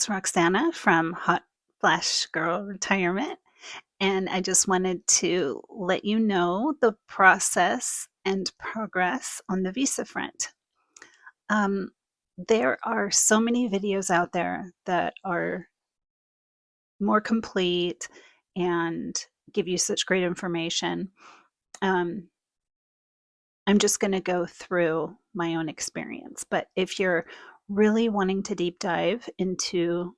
it's Roxana from Hot Flash Girl Retirement, and I just wanted to let you know the process and progress on the visa front. Um, there are so many videos out there that are more complete and give you such great information. Um, I'm just going to go through my own experience, but if you're really wanting to deep dive into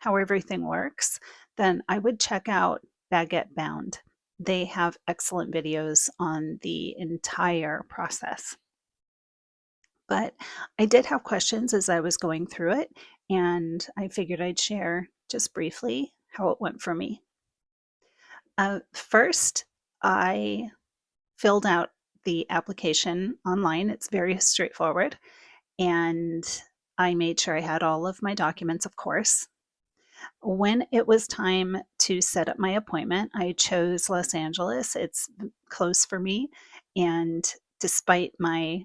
how everything works, then I would check out Baguette Bound. They have excellent videos on the entire process. But I did have questions as I was going through it, and I figured I'd share just briefly how it went for me. First, I filled out the application online. It's very straightforward, and I made sure I had all of my documents, of course. When it was time to set up my appointment, I chose Los Angeles. It's close for me. And despite my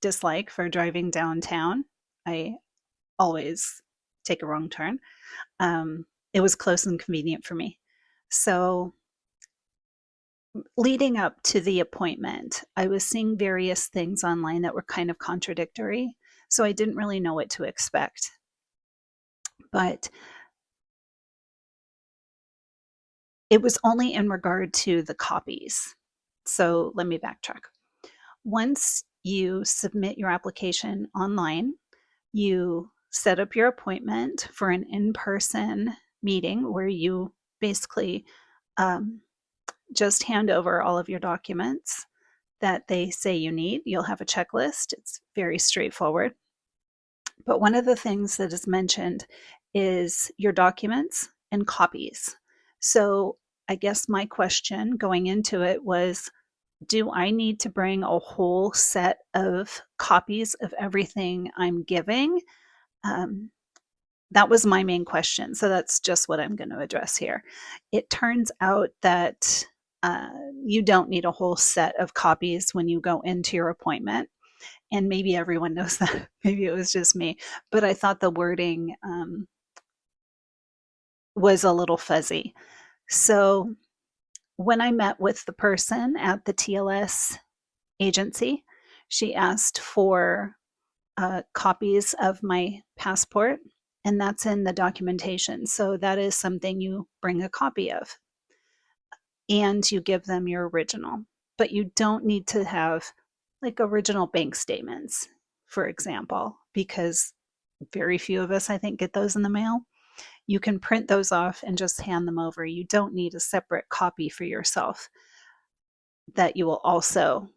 dislike for driving downtown, I always take a wrong turn. It was close and convenient for me. So, leading up to the appointment, I was seeing various things online that were kind of contradictory. So, I didn't really know what to expect. But it was only in regard to the copies. So let me backtrack. Once you submit your application online, you set up your appointment for an in person meeting where you basically um, just hand over all of your documents that they say you need. You'll have a checklist, it's very straightforward. But one of the things that is mentioned is your documents and copies. So I guess my question going into it was, do I need to bring a whole set of copies of everything I'm giving? Um, that was my main question. So that's just what I'm going to address here. It turns out that uh, you don't need a whole set of copies when you go into your appointment. And maybe everyone knows that. Maybe it was just me. But I thought the wording was a little fuzzy. So when I met with the person at the TLS agency, she asked for copies of my passport, and that's in the documentation. So that is something you bring a copy of, and you give them your original. But you don't need to have like original bank statements, for example, because very few of us, I think, get those in the mail. You can print those off and just hand them over. You don't need a separate copy for yourself that you will also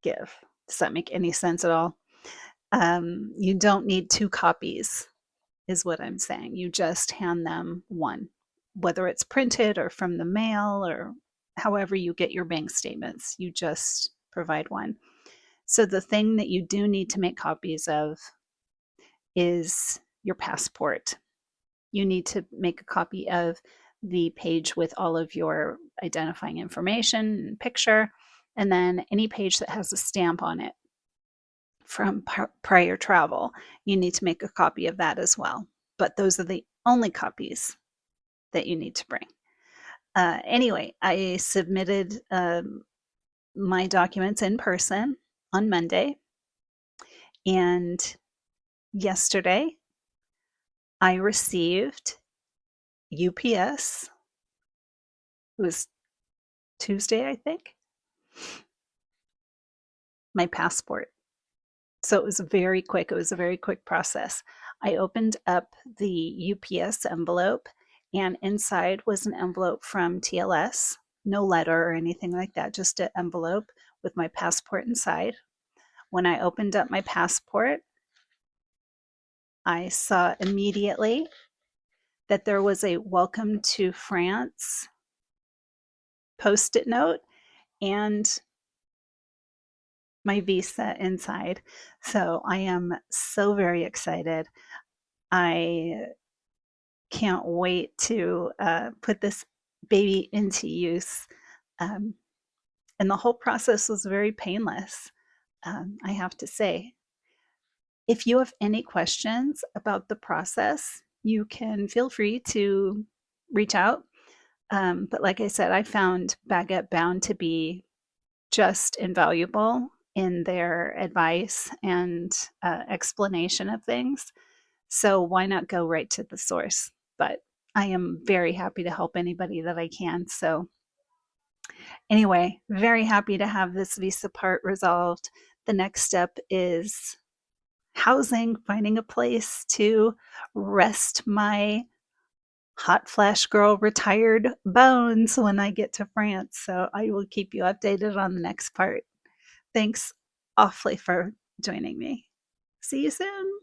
give. Does that make any sense at all? You don't need two copies, is what I'm saying. You just hand them one, whether it's printed or from the mail or however you get your bank statements, you just provide one. So the thing that you do need to make copies of is your passport. You need to make a copy of the page with all of your identifying information and picture, and then any page that has a stamp on it from prior travel. You need to make a copy of that as well. But those are the only copies that you need to bring. Anyway, I submitted my documents in person on Monday, and yesterday I received UPS. It was Tuesday, I think, my passport. So it was very quick. It was a very quick process. I opened up the UPS envelope, and inside was an envelope from TLS. No letter or anything like that, just an envelope with my passport inside. When I opened up my passport, I saw immediately that there was a welcome to France post it note and my visa inside. So I am so very excited. I can't wait to put this baby into use. Um, and the whole process was very painless, I have to say. If you have any questions about the process, you can feel free to reach out. But like I said, I found Baguette Bound to be just invaluable in their advice and explanation of things. So why not go right to the source? But I am very happy to help anybody that I can. So, anyway, very happy to have this visa part resolved. The next step is housing, finding a place to rest my hot flash girl retired bones when I get to France. So I will keep you updated on the next part. Thanks awfully for joining me. See you soon.